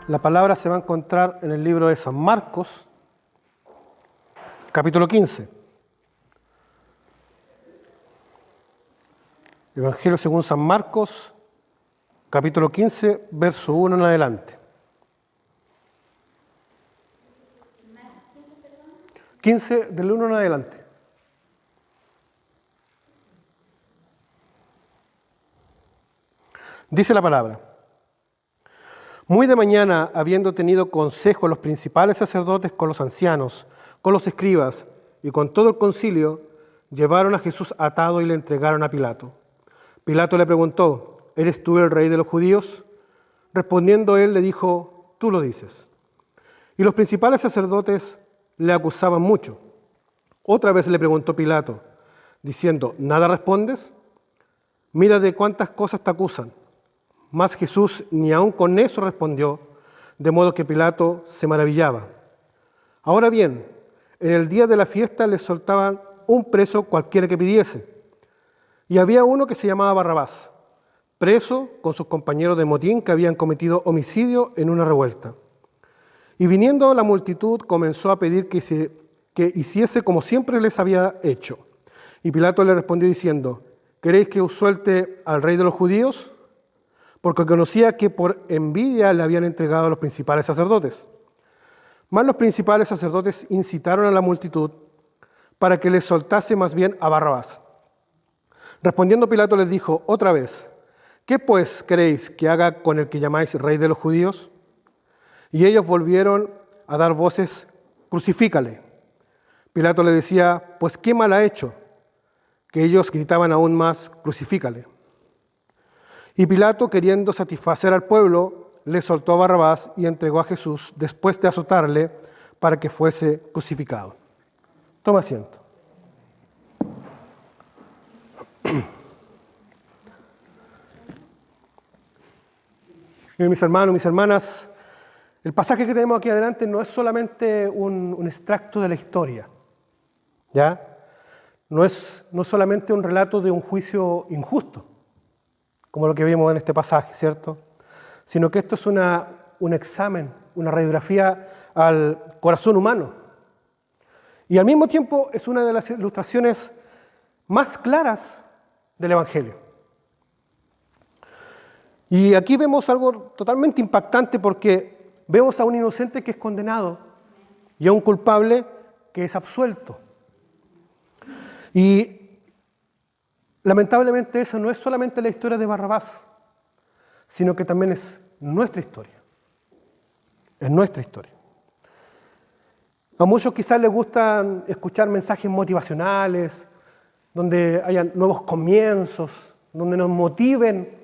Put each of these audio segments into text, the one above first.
La palabra se va a encontrar en el libro de San Marcos, capítulo 15. Evangelio según San Marcos, capítulo 15, verso 1 en adelante. 15 del 1 en adelante. Dice la palabra: Muy de mañana, habiendo tenido consejo los principales sacerdotes con los ancianos, con los escribas y con todo el concilio, llevaron a Jesús atado y le entregaron a Pilato. Pilato le preguntó: ¿Eres tú el rey de los judíos? Respondiendo él, le dijo: Tú lo dices. Y los principales sacerdotes le acusaban mucho. Otra vez le preguntó Pilato, diciendo: ¿Nada respondes? Mira de cuántas cosas te acusan. Mas Jesús ni aun con eso respondió, de modo que Pilato se maravillaba. Ahora bien, en el día de la fiesta les soltaban un preso cualquiera que pidiese. Y había uno que se llamaba Barrabás, preso con sus compañeros de motín que habían cometido homicidio en una revuelta. Y viniendo la multitud comenzó a pedir que hiciese como siempre les había hecho. Y Pilato le respondió diciendo: ¿Queréis que os suelte al rey de los judíos? Porque conocía que por envidia le habían entregado a los principales sacerdotes. Mas los principales sacerdotes incitaron a la multitud para que les soltase más bien a Barrabás. Respondiendo Pilato les dijo otra vez: ¿Qué pues queréis que haga con el que llamáis rey de los judíos? Y ellos volvieron a dar voces: crucifícale. Pilato le decía: pues qué mal ha hecho. Que ellos gritaban aún más: crucifícale. Y Pilato, queriendo satisfacer al pueblo, le soltó a Barrabás y entregó a Jesús después de azotarle para que fuese crucificado. Toma asiento. Mis hermanos, mis hermanas, el pasaje que tenemos aquí adelante no es solamente un extracto de la historia, ¿ya? No es solamente un relato de un juicio injusto, como lo que vimos en este pasaje, ¿cierto? Sino que esto es un examen, una radiografía al corazón humano. Y al mismo tiempo es una de las ilustraciones más claras del Evangelio. Y aquí vemos algo totalmente impactante porque vemos a un inocente que es condenado y a un culpable que es absuelto. Y lamentablemente esa no es solamente la historia de Barrabás, sino que también es nuestra historia. Es nuestra historia. A muchos quizás les gustan escuchar mensajes motivacionales, donde hayan nuevos comienzos, donde nos motiven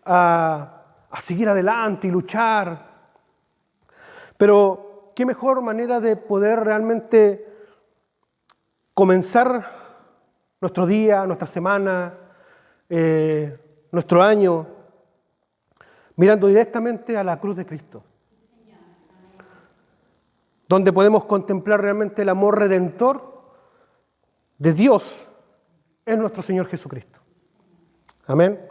a seguir adelante y luchar. Pero qué mejor manera de poder realmente comenzar nuestro día, nuestra semana, nuestro año, mirando directamente a la cruz de Cristo, donde podemos contemplar realmente el amor redentor de Dios en nuestro Señor Jesucristo. Amén.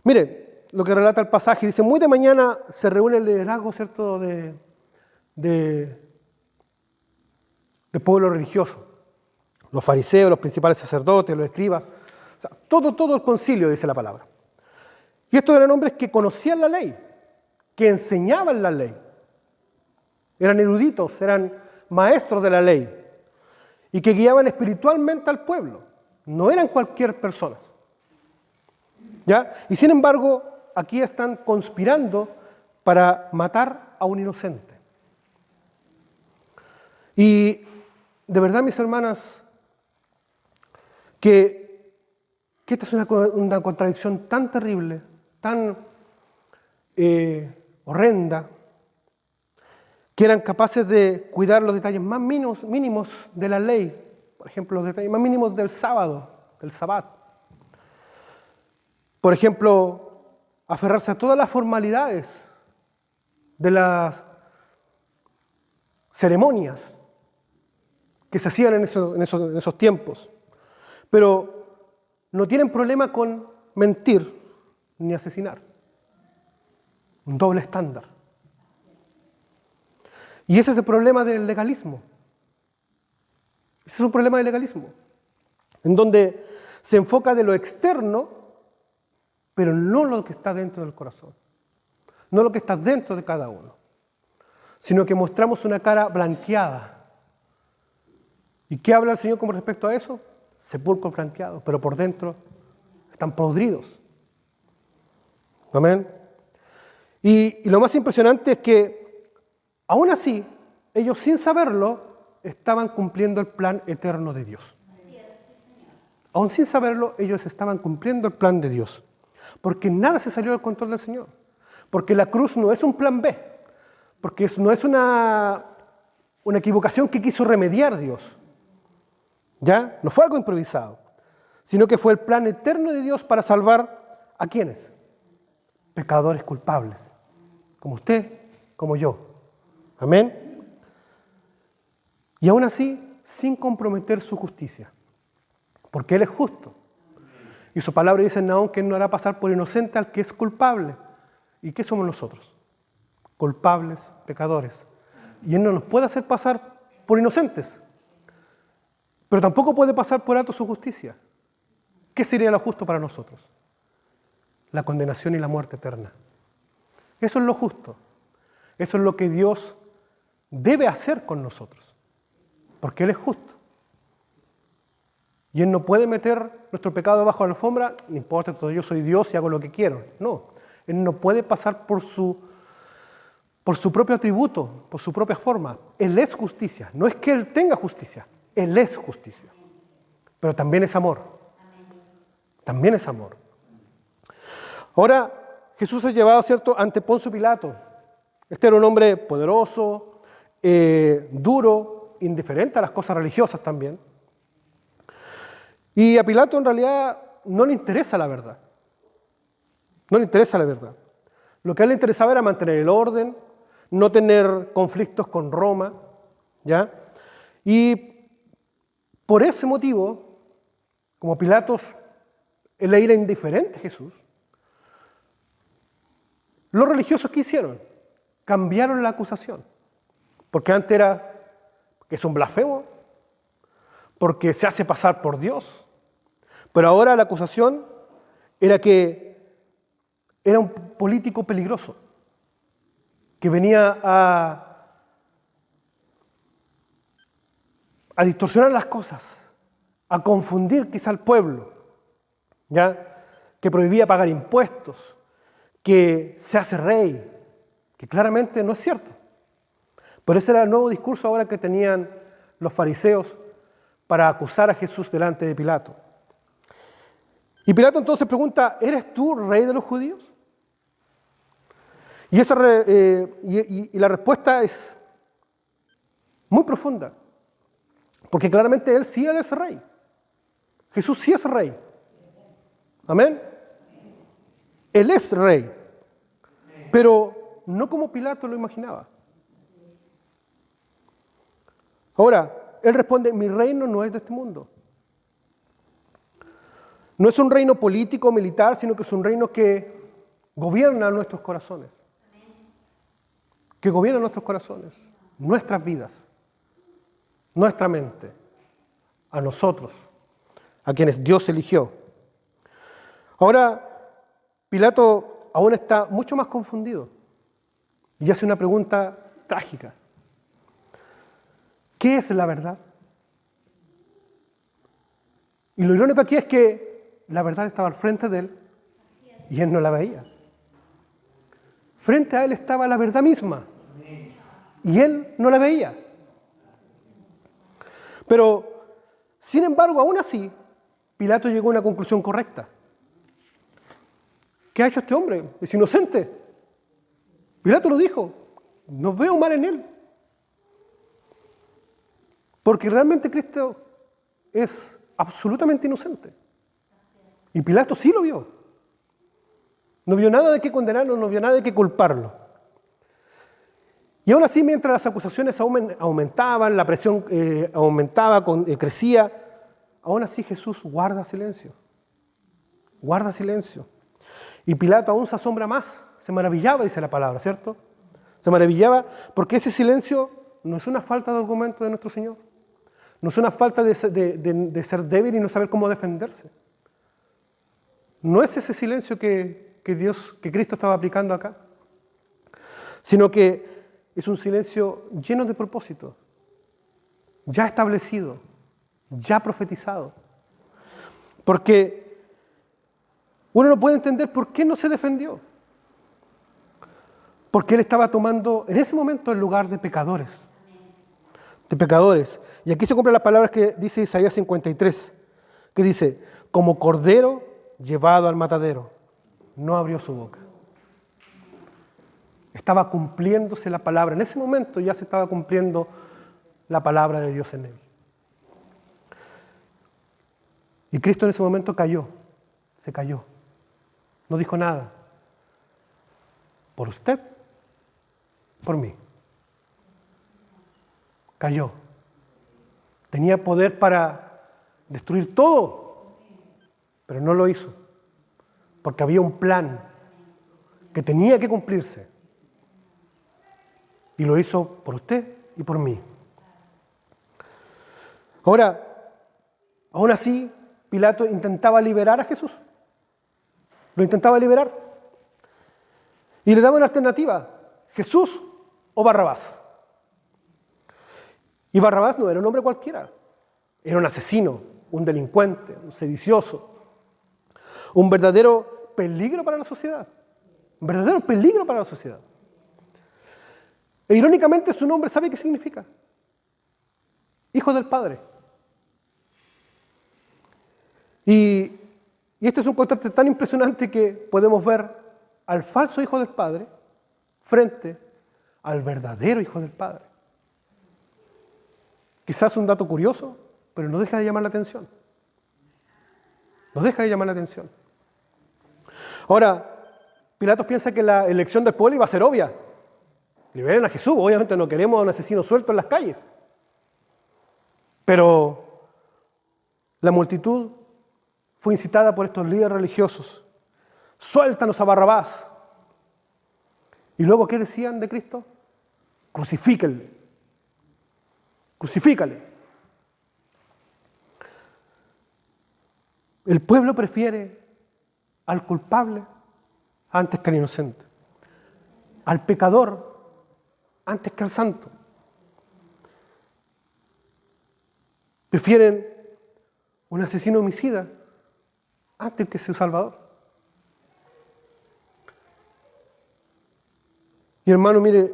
Mire, lo que relata el pasaje, dice: muy de mañana se reúne el liderazgo, ¿cierto?, de pueblo religioso. Los fariseos, los principales sacerdotes, los escribas, o sea, todo el concilio, dice la palabra. Y estos eran hombres que conocían la ley, que enseñaban la ley. Eran eruditos, eran maestros de la ley y que guiaban espiritualmente al pueblo. No eran cualquier persona. ¿Ya? Y sin embargo, aquí están conspirando para matar a un inocente. Y de verdad, mis hermanas, que esta es una contradicción tan terrible, tan horrenda, que eran capaces de cuidar los detalles más mínimos de la ley, por ejemplo, los detalles más mínimos del sábado, del sabbat. Por ejemplo, aferrarse a todas las formalidades de las ceremonias que se hacían en esos tiempos. Pero no tienen problema con mentir ni asesinar. Un doble estándar. Y ese es el problema del legalismo. Ese es un problema del legalismo, en donde se enfoca de lo externo, pero no lo que está dentro del corazón, no lo que está dentro de cada uno, sino que mostramos una cara blanqueada. ¿Y qué habla el Señor con respecto a eso? Sepulcros blanqueados, pero por dentro están podridos. Amén. Y lo más impresionante es que, aún así, ellos sin saberlo, estaban cumpliendo el plan eterno de Dios. Aún sin saberlo, ellos estaban cumpliendo el plan de Dios. Porque nada se salió del control del Señor. Porque la cruz no es un plan B. Porque no es una equivocación que quiso remediar Dios. ¿Ya? No fue algo improvisado. Sino que fue el plan eterno de Dios para salvar ¿a quiénes? Pecadores culpables. Como usted, como yo. Amén. Y aún así, sin comprometer su justicia. Porque Él es justo. Y su palabra dice en Nahum que Él no hará pasar por inocente al que es culpable. ¿Y qué somos nosotros? Culpables, pecadores. Y Él no nos puede hacer pasar por inocentes. Pero tampoco puede pasar por alto su justicia. ¿Qué sería lo justo para nosotros? La condenación y la muerte eterna. Eso es lo justo. Eso es lo que Dios debe hacer con nosotros. Porque Él es justo. Y Él no puede meter nuestro pecado bajo la alfombra, no importa, yo soy Dios y hago lo que quiero. No, Él no puede pasar por su propio atributo, por su propia forma. Él es justicia. No es que Él tenga justicia, Él es justicia. Pero también es amor. También es amor. Ahora, Jesús es llevado, ¿cierto?, ante Poncio Pilato. Este era un hombre poderoso, duro, indiferente a las cosas religiosas también. Y a Pilato en realidad no le interesa la verdad. No le interesa la verdad. Lo que a él le interesaba era mantener el orden, no tener conflictos con Roma, ¿ya? Y por ese motivo, como Pilatos, él era indiferente a Jesús, los religiosos ¿qué hicieron? Cambiaron la acusación. Porque antes era que es un blasfemo, porque se hace pasar por Dios. Pero ahora la acusación era que era un político peligroso, que venía a distorsionar las cosas, a confundir quizá al pueblo, ¿ya? Que prohibía pagar impuestos, que se hace rey, que claramente no es cierto. Pero ese era el nuevo discurso ahora que tenían los fariseos para acusar a Jesús delante de Pilato. Y Pilato entonces pregunta, ¿eres tú rey de los judíos? Y la respuesta es muy profunda, porque claramente él sí es rey. Jesús sí es rey. Amén. Él es rey, pero no como Pilato lo imaginaba. Ahora, él responde, mi reino no es de este mundo. No es un reino político, militar, sino que es un reino que gobierna nuestros corazones. Que gobierna nuestros corazones, nuestras vidas, nuestra mente, a nosotros, a quienes Dios eligió. Ahora, Pilato aún está mucho más confundido y hace una pregunta trágica. ¿Qué es la verdad? Y lo irónico aquí es que la verdad estaba al frente de él y él no la veía. Frente a él estaba la verdad misma y él no la veía. Pero, sin embargo, aún así, Pilato llegó a una conclusión correcta. ¿Qué ha hecho este hombre? Es inocente. Pilato lo dijo, no veo mal en él. Porque realmente Cristo es absolutamente inocente. Y Pilato sí lo vio. No vio nada de qué condenarlo, no vio nada de qué culparlo. Y aún así, mientras las acusaciones aumentaban, la presión aumentaba, crecía, aún así Jesús guarda silencio. Guarda silencio. Y Pilato aún se asombra más, se maravillaba, dice la palabra, ¿cierto? Se maravillaba porque ese silencio no es una falta de argumento de nuestro Señor. No es una falta de ser débil y no saber cómo defenderse. No es ese silencio que Cristo estaba aplicando acá, sino que es un silencio lleno de propósito, ya establecido, ya profetizado. Porque uno no puede entender por qué no se defendió. Porque él estaba tomando en ese momento el lugar de pecadores. De pecadores. Y aquí se cumplen las palabras que dice Isaías 53, que dice, como cordero llevado al matadero, no abrió su boca. Estaba cumpliéndose la palabra. En ese momento ya se estaba cumpliendo la palabra de Dios en él. Y Cristo en ese momento cayó, se cayó. No dijo nada. Por usted, por mí. Cayó. Tenía poder para destruir todo, pero no lo hizo, porque había un plan que tenía que cumplirse. Y lo hizo por usted y por mí. Ahora, aún así, Pilato intentaba liberar a Jesús. Lo intentaba liberar. Y le daba una alternativa, Jesús o Barrabás. Y Barrabás no era un hombre cualquiera. Era un asesino, un delincuente, un sedicioso. Un verdadero peligro para la sociedad. Un verdadero peligro para la sociedad. E irónicamente su nombre, ¿sabe qué significa? Hijo del Padre. Y este es un contraste tan impresionante que podemos ver al falso Hijo del Padre frente al verdadero Hijo del Padre. Quizás un dato curioso, pero no deja de llamar la atención. No deja de llamar la atención. Ahora, Pilatos piensa que la elección del pueblo iba a ser obvia. Liberen a Jesús, obviamente no queremos a un asesino suelto en las calles. Pero la multitud fue incitada por estos líderes religiosos. Suéltanos a Barrabás. Y luego, ¿qué decían de Cristo? Crucifíquenle. Crucifícale. El pueblo prefiere al culpable antes que al inocente, al pecador antes que al santo. Prefieren un asesino homicida antes que su salvador. Y hermano, mire,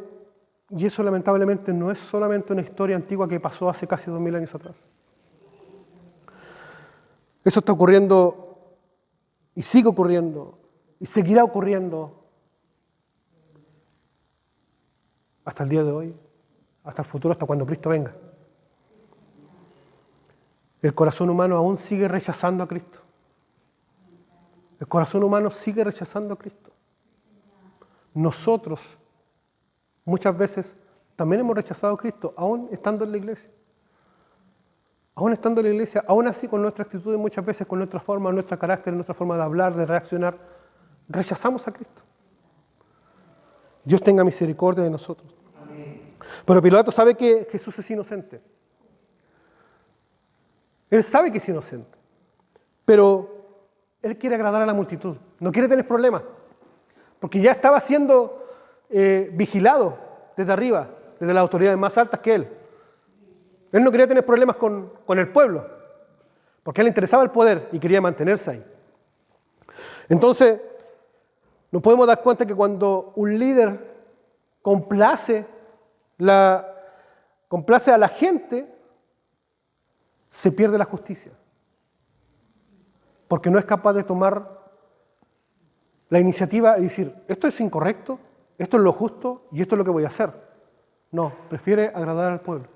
y eso lamentablemente no es solamente una historia antigua que pasó hace casi 2000 años atrás. Eso está ocurriendo y sigue ocurriendo y seguirá ocurriendo hasta el día de hoy, hasta el futuro, hasta cuando Cristo venga. El corazón humano aún sigue rechazando a Cristo. El corazón humano sigue rechazando a Cristo. Nosotros muchas veces también hemos rechazado a Cristo, aún estando en la iglesia. Aún estando en la iglesia, aún así con nuestra actitud, muchas veces con nuestra forma, nuestro carácter, nuestra forma de hablar, de reaccionar, rechazamos a Cristo. Dios tenga misericordia de nosotros. Amén. Pero Pilato sabe que Jesús es inocente. Él sabe que es inocente. Pero él quiere agradar a la multitud. No quiere tener problemas. Porque ya estaba siendo vigilado desde arriba, desde las autoridades más altas que él. Él no quería tener problemas con el pueblo, porque a él le interesaba el poder y quería mantenerse ahí. Entonces, nos podemos dar cuenta que cuando un líder complace a la gente, se pierde la justicia, porque no es capaz de tomar la iniciativa y decir, esto es incorrecto, esto es lo justo y esto es lo que voy a hacer. No, prefiere agradar al pueblo.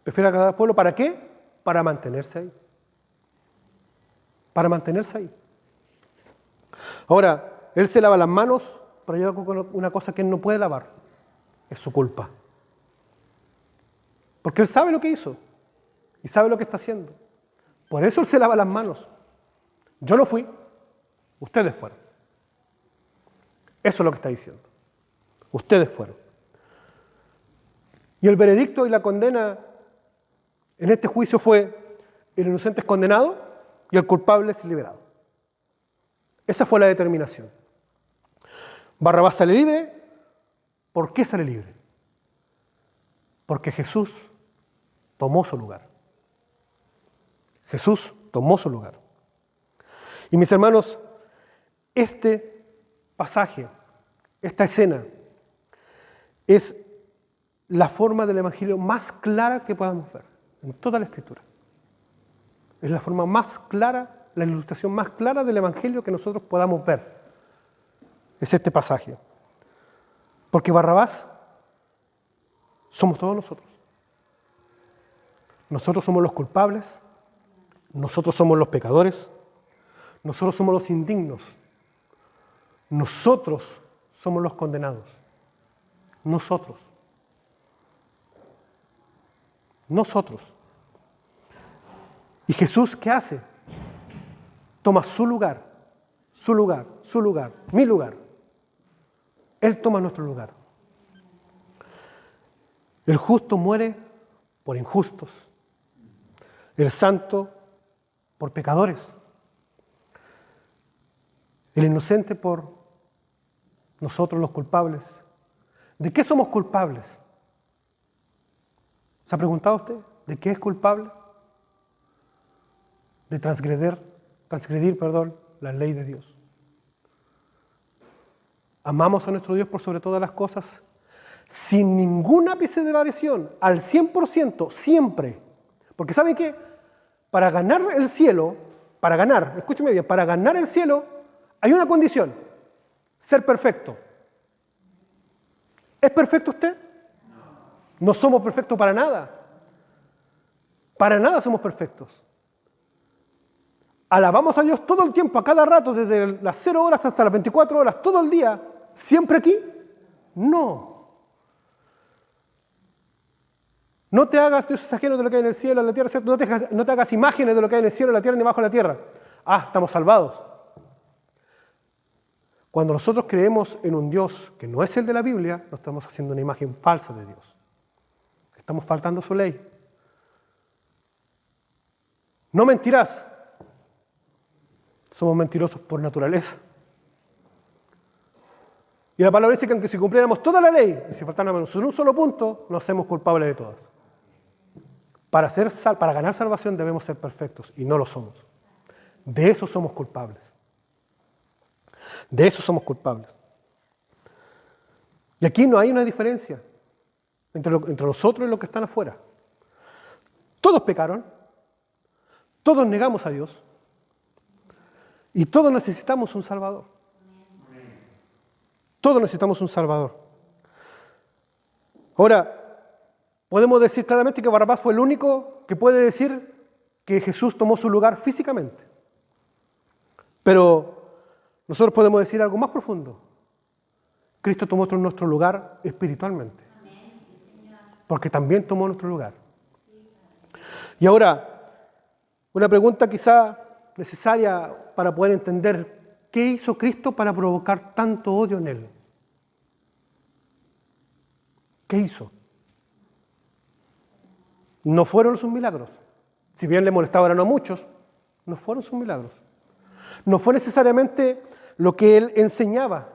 Prefiere agradar al pueblo, ¿para qué? Para mantenerse ahí. Para mantenerse ahí. Ahora, él se lava las manos, pero hay una cosa que él no puede lavar. Es su culpa. Porque él sabe lo que hizo. Y sabe lo que está haciendo. Por eso él se lava las manos. Yo no fui. Ustedes fueron. Eso es lo que está diciendo. Ustedes fueron. Y el veredicto y la condena en este juicio fue: el inocente es condenado y el culpable es liberado. Esa fue la determinación. Barrabás sale libre. ¿Por qué sale libre? Porque Jesús tomó su lugar. Jesús tomó su lugar. Y mis hermanos, este pasaje, esta escena, es la forma del Evangelio más clara que podamos ver en toda la Escritura. Es la forma más clara, la ilustración más clara del Evangelio que nosotros podamos ver. Es este pasaje. Porque Barrabás somos todos nosotros. Nosotros somos los culpables, nosotros somos los pecadores, nosotros somos los indignos, nosotros somos los condenados. Nosotros. ¿Y Jesús qué hace? Toma su lugar, mi lugar. Él toma nuestro lugar. El justo muere por injustos, el santo por pecadores, el inocente por nosotros los culpables. ¿De qué somos culpables? ¿Se ha preguntado usted? ¿De qué es culpable? De transgredir, la ley de Dios. Amamos a nuestro Dios por sobre todas las cosas, sin ningún ápice de variación, al 100%, siempre. Porque ¿saben qué? Para ganar el cielo, escúcheme bien, para ganar el cielo hay una condición: ser perfecto. ¿Es perfecto usted? No somos perfectos para nada. Para nada somos perfectos. Alabamos a Dios todo el tiempo, a cada rato, desde las 0 horas hasta las 24 horas, todo el día. ¿Siempre aquí? No. No te hagas dioses ajenos de lo que hay en el cielo, en la tierra, ¿cierto? No te hagas imágenes de lo que hay en el cielo, en la tierra, ni bajo la tierra. Estamos salvados. Cuando nosotros creemos en un Dios que no es el de la Biblia, nos estamos haciendo una imagen falsa de Dios. Estamos faltando a su ley. No mentirás. Somos mentirosos por naturaleza. Y la palabra dice que aunque si cumpliéramos toda la ley, y si faltáramos en un solo punto, nos hacemos culpables de todas. Para ganar salvación debemos ser perfectos, y no lo somos. De eso somos culpables. De eso somos culpables. Y aquí no hay una diferencia entre nosotros y los que están afuera. Todos pecaron, todos negamos a Dios, y todos necesitamos un Salvador. Todos necesitamos un Salvador. Ahora, podemos decir claramente que Barrabás fue el único que puede decir que Jesús tomó su lugar físicamente. Pero nosotros podemos decir algo más profundo. Cristo tomó nuestro lugar espiritualmente. Porque también tomó nuestro lugar. Y ahora, una pregunta quizá necesaria para poder entender: ¿qué hizo Cristo para provocar tanto odio en Él? ¿Qué hizo? No fueron sus milagros. Si bien le molestaban a muchos, no fueron sus milagros. No fue necesariamente lo que Él enseñaba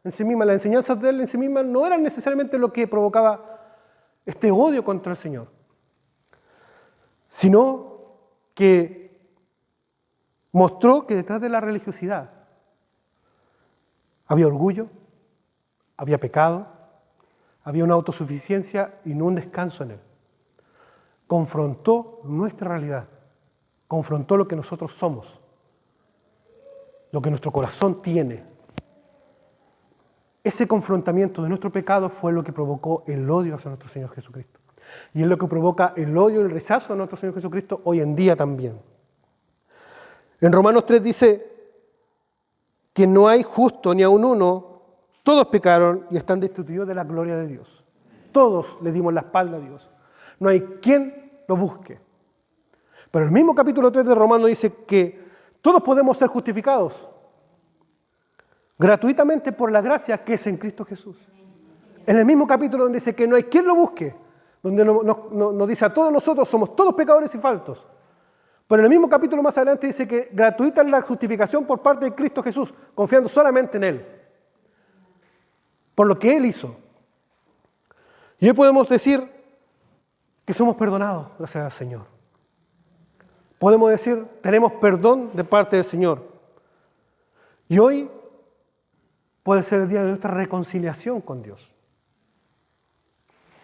en sí misma. Las enseñanzas de Él en sí misma no eran necesariamente lo que provocaba este odio contra el Señor, sino que mostró que detrás de la religiosidad había orgullo, había pecado, había una autosuficiencia y no un descanso en Él. Confrontó nuestra realidad, confrontó lo que nosotros somos, lo que nuestro corazón tiene. Ese confrontamiento de nuestro pecado fue lo que provocó el odio hacia nuestro Señor Jesucristo. Y es lo que provoca el odio y el rechazo a nuestro Señor Jesucristo hoy en día también. En Romanos 3 dice que no hay justo ni aun uno, todos pecaron y están destituidos de la gloria de Dios. Todos le dimos la espalda a Dios. No hay quien lo busque. Pero el mismo capítulo 3 de Romanos dice que todos podemos ser justificados gratuitamente por la gracia que es en Cristo Jesús. En el mismo capítulo donde dice que no hay quien lo busque, donde nos dice a todos nosotros somos todos pecadores y faltos. Pero en el mismo capítulo más adelante dice que gratuita es la justificación por parte de Cristo Jesús, confiando solamente en Él, por lo que Él hizo. Y hoy podemos decir que somos perdonados gracias al Señor. Podemos decir, tenemos perdón de parte del Señor. Y hoy puede ser el día de nuestra reconciliación con Dios.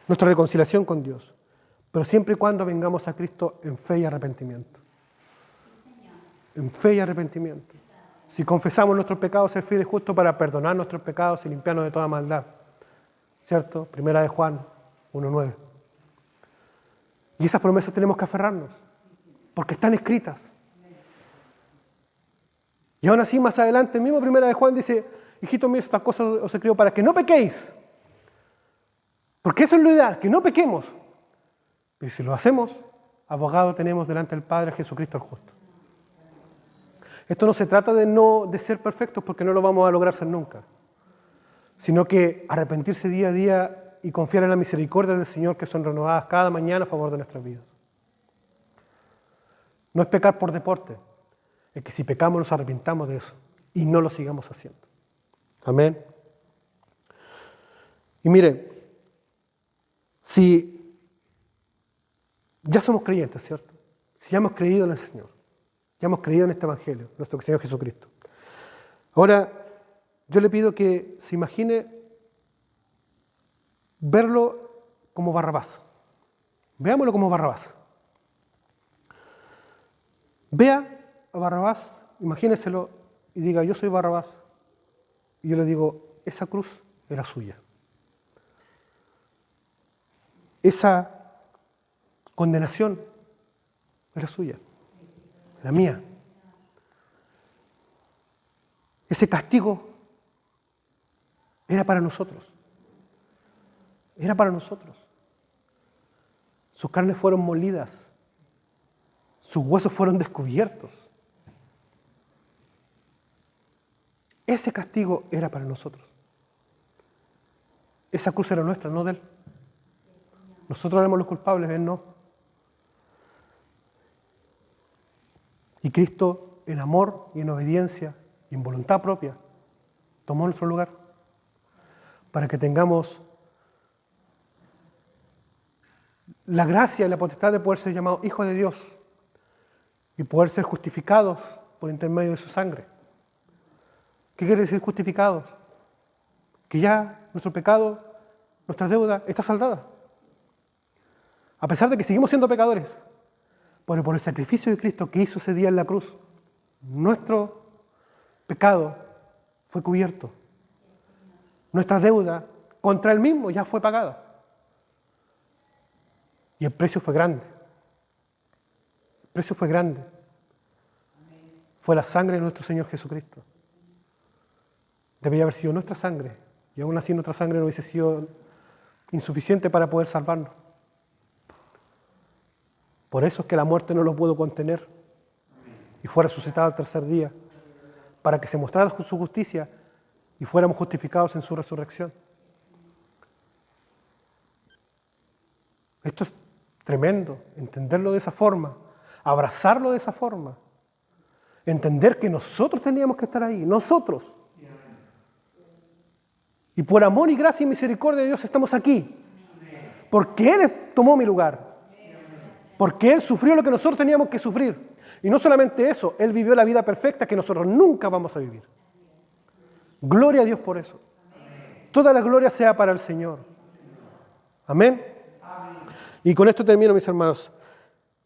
Nuestra reconciliación con Dios. Pero siempre y cuando vengamos a Cristo en fe y arrepentimiento. En fe y arrepentimiento. Si confesamos nuestros pecados, es fiel y justo para perdonar nuestros pecados y limpiarnos de toda maldad. ¿Cierto? Primera de Juan 1:9. Y esas promesas tenemos que aferrarnos, porque están escritas. Y aún así, más adelante, el mismo Primera de Juan dice, hijitos míos, estas cosas os escribo para que no pequéis. Porque eso es lo ideal, que no pequemos. Y si lo hacemos, abogado tenemos delante del Padre, Jesucristo el justo. Esto no se trata de ser perfectos, porque no lo vamos a lograr ser nunca, sino que arrepentirse día a día y confiar en la misericordia del Señor que son renovadas cada mañana a favor de nuestras vidas. No es pecar por deporte, es que si pecamos nos arrepintamos de eso y no lo sigamos haciendo. Amén. Y mire, si ya somos creyentes, ¿cierto? Si ya hemos creído en el Señor, ya hemos creído en este Evangelio, nuestro Señor Jesucristo. Ahora, yo le pido que se imagine verlo como Barrabás. Veámoslo como Barrabás. Vea a Barrabás, imagíneselo y diga, yo soy Barrabás. Y yo le digo, esa cruz era suya. Esa condenación era suya, era mía. Ese castigo era para nosotros. Era para nosotros. Sus carnes fueron molidas. Sus huesos fueron descubiertos. Ese castigo era para nosotros. Esa cruz era nuestra, no de Él. Nosotros éramos los culpables, Él no. Y Cristo, en amor y en obediencia y en voluntad propia, tomó nuestro lugar para que tengamos la gracia y la potestad de poder ser llamados hijos de Dios y poder ser justificados por intermedio de su sangre. ¿Qué quiere decir justificados? Que ya nuestro pecado, nuestra deuda está saldada. A pesar de que seguimos siendo pecadores, pero por el sacrificio de Cristo que hizo ese día en la cruz, nuestro pecado fue cubierto. Nuestra deuda contra Él mismo ya fue pagada. Y el precio fue grande. El precio fue grande. Fue la sangre de nuestro Señor Jesucristo. Debía haber sido nuestra sangre, y aún así nuestra sangre no hubiese sido insuficiente para poder salvarnos. Por eso es que la muerte no lo pudo contener y fue resucitado al tercer día, para que se mostrara su justicia y fuéramos justificados en su resurrección. Esto es tremendo, entenderlo de esa forma, abrazarlo de esa forma, entender que nosotros teníamos que estar ahí, nosotros. Y por amor y gracia y misericordia de Dios estamos aquí, porque Él tomó mi lugar, porque Él sufrió lo que nosotros teníamos que sufrir. Y no solamente eso, Él vivió la vida perfecta que nosotros nunca vamos a vivir. Gloria a Dios por eso. Toda la gloria sea para el Señor. Amén. Y con esto termino, mis hermanos.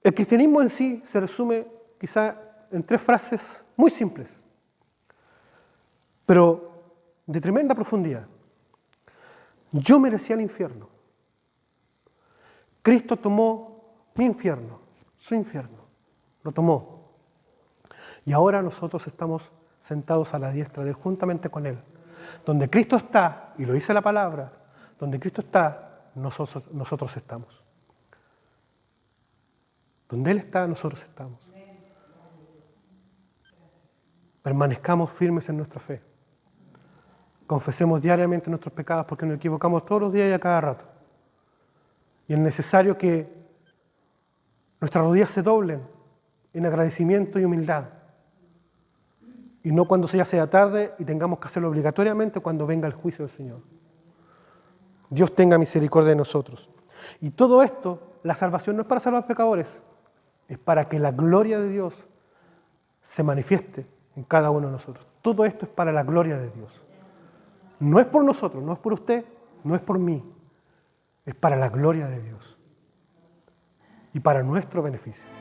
El cristianismo en sí se resume quizá en 3 frases muy simples, pero de tremenda profundidad. Yo merecía el infierno. Cristo tomó mi infierno, su infierno, lo tomó. Y ahora nosotros estamos sentados a la diestra de Él, juntamente con Él. Donde Cristo está, y lo dice la palabra, donde Cristo está, nosotros estamos. Donde Él está, nosotros estamos. Permanezcamos firmes en nuestra fe. confesemos diariamente nuestros pecados porque nos equivocamos todos los días y a cada rato. Y es necesario que nuestras rodillas se doblen en agradecimiento y humildad. Y no cuando ya sea tarde y tengamos que hacerlo obligatoriamente cuando venga el juicio del Señor. Dios tenga misericordia de nosotros. Y todo esto, la salvación no es para salvar pecadores, es para que la gloria de Dios se manifieste en cada uno de nosotros. Todo esto es para la gloria de Dios. No es por nosotros, no es por usted, no es por mí. Es para la gloria de Dios y para nuestro beneficio.